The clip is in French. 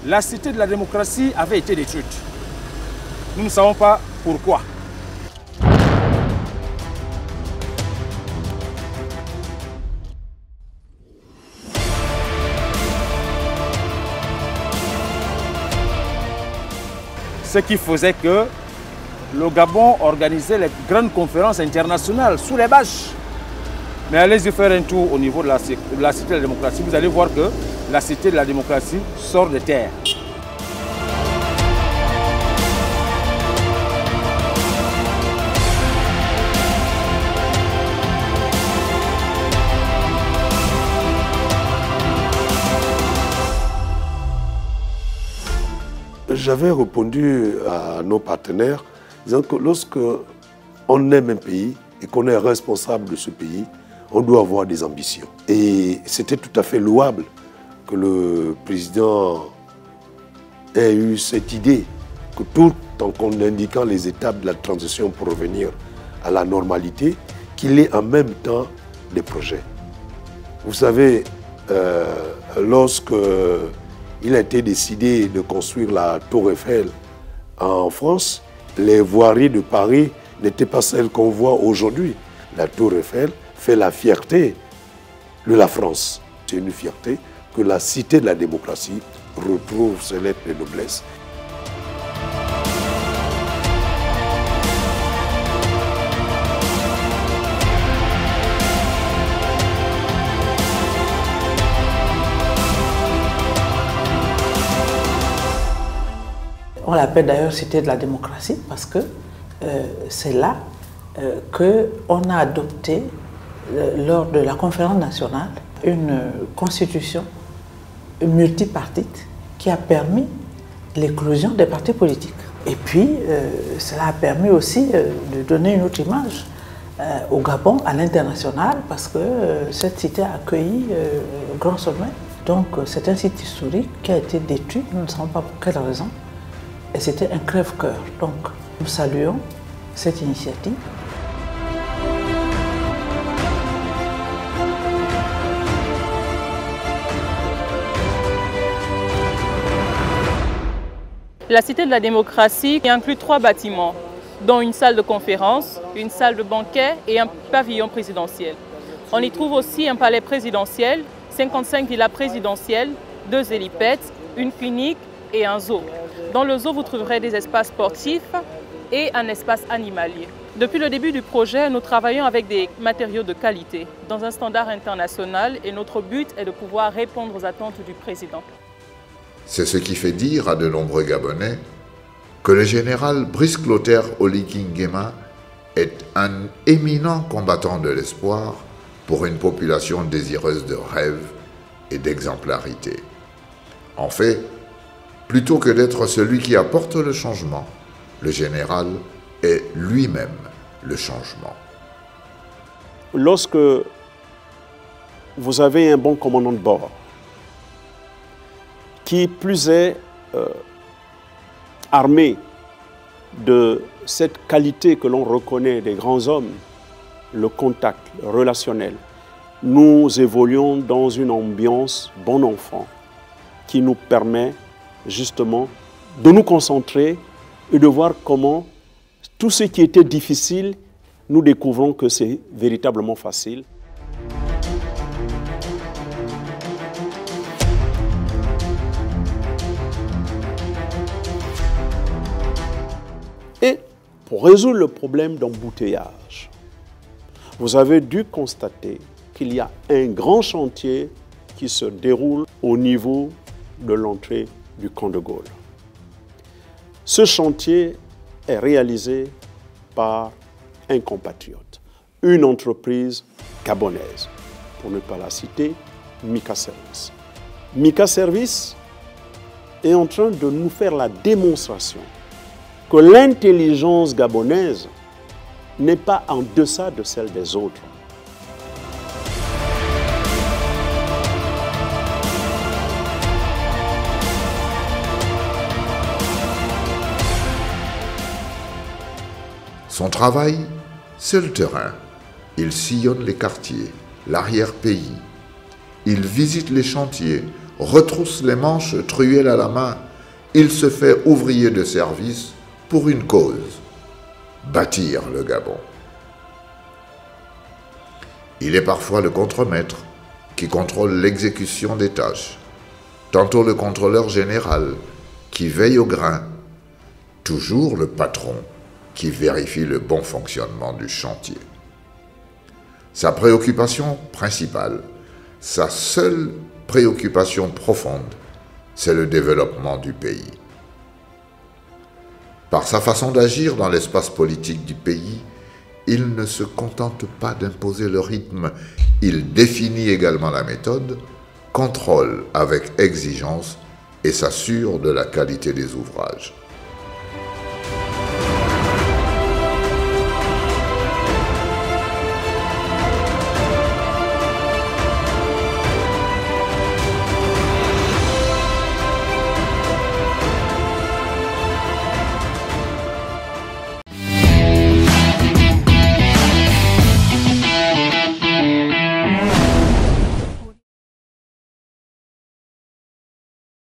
la cité de la démocratie avait été détruite. Nous ne savons pas pourquoi. Ce qui faisait que le Gabon organisait les grandes conférences internationales sous les bâches. Mais allez-y faire un tour au niveau de la cité de la démocratie, vous allez voir que la cité de la démocratie sort de terre. J'avais répondu à nos partenaires disant que lorsque on aime un pays et qu'on est responsable de ce pays, on doit avoir des ambitions. Et c'était tout à fait louable que le président ait eu cette idée, que tout en indiquant les étapes de la transition pour revenir à la normalité, qu'il ait en même temps des projets. Vous savez, lorsque il a été décidé de construire la Tour Eiffel en France, les voiries de Paris n'étaient pas celles qu'on voit aujourd'hui. La Tour Eiffel fait la fierté de la France. C'est une fierté que la cité de la démocratie retrouve ses lettres de noblesse. On l'appelle d'ailleurs cité de la démocratie parce que c'est là qu'on a adopté, lors de la conférence nationale, une constitution multipartite qui a permis l'éclosion des partis politiques. Et puis, cela a permis aussi de donner une autre image au Gabon, à l'international, parce que cette cité a accueilli un grand sommet. Donc, c'est un site historique qui a été détruit, nous ne savons pas pour quelle raison. Et c'était un crève-cœur. Donc, nous saluons cette initiative. La cité de la démocratie inclut 3 bâtiments, dont une salle de conférence, une salle de banquet et un pavillon présidentiel. On y trouve aussi un palais présidentiel, 55 villas présidentielles, 2 hélipads, une clinique et un zoo. Dans le zoo, vous trouverez des espaces sportifs et un espace animalier. Depuis le début du projet, nous travaillons avec des matériaux de qualité, dans un standard international, et notre but est de pouvoir répondre aux attentes du président. C'est ce qui fait dire à de nombreux Gabonais que le général Brice Clotaire Oligui Nguema est un éminent combattant de l'espoir pour une population désireuse de rêve et d'exemplarité. En fait, plutôt que d'être celui qui apporte le changement, le général est lui-même le changement. Lorsque vous avez un bon commandant de bord, qui plus est armé de cette qualité que l'on reconnaît des grands hommes, le contact, le relationnel, nous évoluons dans une ambiance bon enfant qui nous permet justement de nous concentrer et de voir comment tout ce qui était difficile, nous découvrons que c'est véritablement facile. Et pour résoudre le problème d'embouteillage, vous avez dû constater qu'il y a un grand chantier qui se déroule au niveau de l'entrée du camp de Gaulle. Ce chantier est réalisé par un compatriote, une entreprise gabonaise, pour ne pas la citer, Mika Service. Mika Service est en train de nous faire la démonstration que l'intelligence gabonaise n'est pas en deçà de celle des autres. Son travail, c'est le terrain. Il sillonne les quartiers, l'arrière-pays. Il visite les chantiers, retrousse les manches, truelle à la main, il se fait ouvrier de service pour une cause, bâtir le Gabon. Il est parfois le contremaître qui contrôle l'exécution des tâches, tantôt le contrôleur général qui veille au grain, toujours le patron qui vérifie le bon fonctionnement du chantier. Sa préoccupation principale, sa seule préoccupation profonde, c'est le développement du pays. Par sa façon d'agir dans l'espace politique du pays, il ne se contente pas d'imposer le rythme, il définit également la méthode, contrôle avec exigence et s'assure de la qualité des ouvrages.